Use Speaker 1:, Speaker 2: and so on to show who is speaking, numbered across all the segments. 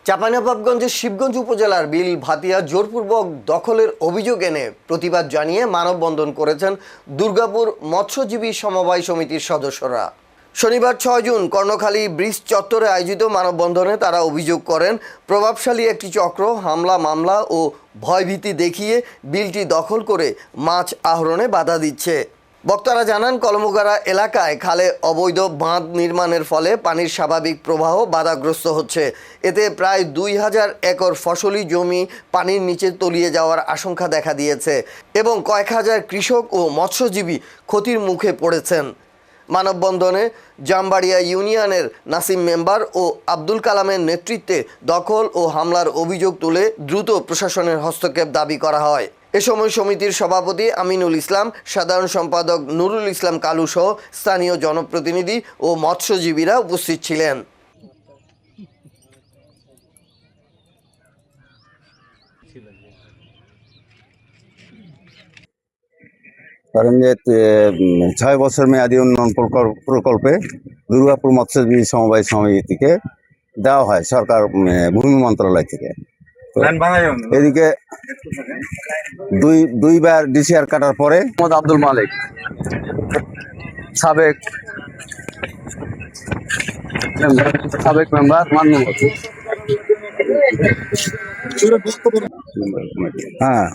Speaker 1: চাঁপাইনবাবগঞ্জের শিবগঞ্জ উপজেলার বিল ভাতিয়া জোরপূর্বক দখলের অভিযোগ এনে প্রতিবাদ জানিয়ে মানববন্ধন করেছেন দুর্গাপুর মৎস্যজীবী সমবায় সমিতির সদস্যরা। শনিবার 6 জুন কর্ণখালী ব্রিজ চত্বরে আয়োজিত মানববন্ধনে তারা অভিযোগ করেন, প্রভাবশালী একটি চক্র হামলা মামলা ও ভয়ভীতি দেখিয়ে বিলটি দখল করে মাছ আহরণে বাধা দিচ্ছে। বক্তারা জানান, কলমুগারা এলাকায় খালে অবৈধ বাঁধ নির্মাণের ফলে পানির স্বাভাবিক প্রবাহ বাধাগ্রস্ত হচ্ছে। এতে প্রায় 2000 একর ফসলি জমি পানির নিচে তলিয়ে যাওয়ার আশঙ্কা দেখা দিয়েছে এবং কয়েক হাজার কৃষক ও মৎস্যজীবী ক্ষতির মুখে পড়েছেন। মানববন্ধনে জামবাড়িয়া ইউনিয়নের নাসিম মেম্বার ও আব্দুল কালামের নেতৃত্বে দখল ও হামলার অভিযোগ তুলে দ্রুত প্রশাসনের হস্তক্ষেপ দাবি করা হয়। এ সময় সমিতির সভাপতি আমিনুল ইসলাম, সাধারণ সম্পাদক নুরুল ইসলাম কালু সহ স্থানীয় জনপ্রতিনিধি ও মৎস্যজীবীরা উপস্থিত ছিলেন।
Speaker 2: কারণ যে 6 বছর মেয়াদী উন্নয়ন প্রকল্পে দুর্গাপুর মৎস্যজীবী সমবায় সমিতিকে দেওয়া হয় সরকার ভূমি মন্ত্রণালয় থেকে। এদিকে দুইবার ডিসিআর কাটার পরে
Speaker 3: আব্দুল মালিক সাবেক মেম্বার
Speaker 2: হ্যাঁ,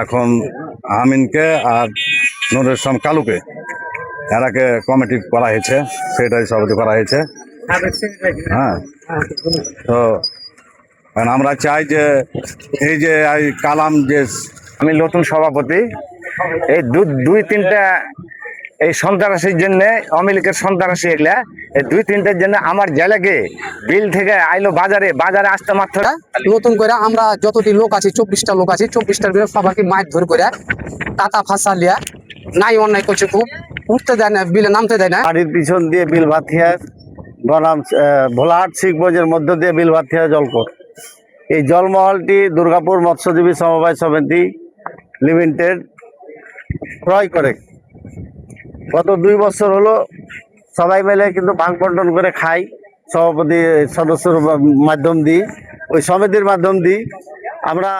Speaker 2: এখন আমিনকে আর নুরুল ইসলাম কালুকে এরাকে কমিটি করা হয়েছে, সেটাই সভাপতি করা হয়েছে। হ্যাঁ, তো আমরা চাই যে এই যে কালাম যে
Speaker 4: আমি নতুন সভাপতি, এই দুই তিনটা এই সন্ত্রাসীর জন্য অমিলিকের সন্ত্রাসী এগুলা এই 2-3টার জন্য আমার জেলাকে বিল থেকে আইলো বাজারে আসতে মাত্র
Speaker 3: নতুন করে আমরা যতটি লোক আছি 24টা লোক আছি, 24টার ভিতরে সবাইকে মাছ ধরে করে টাকা ফাঁসা লিয়া নাই অন্যায় করছে, খুব উঠতে দেয় না, বিলে নামতে দেয় না।
Speaker 2: বাড়ির পিছন দিয়ে বিল ভাতিয়া বনাম ভোলাহাট শিখবজের মধ্য দিয়ে বিল ভাতিয়া জলকর। এই জলমহলটি দুর্গাপুর মৎস্যজীবী সমবায় সমিতি লিমিটেড ক্রয় করে। গত 2 বছর হলো সবাই মিলে কিন্তু ভাগ বন্টন করে খাই, সভাপতি সদস্যর মাধ্যম দিই, ওই সমিতির মাধ্যম দিই। আমরা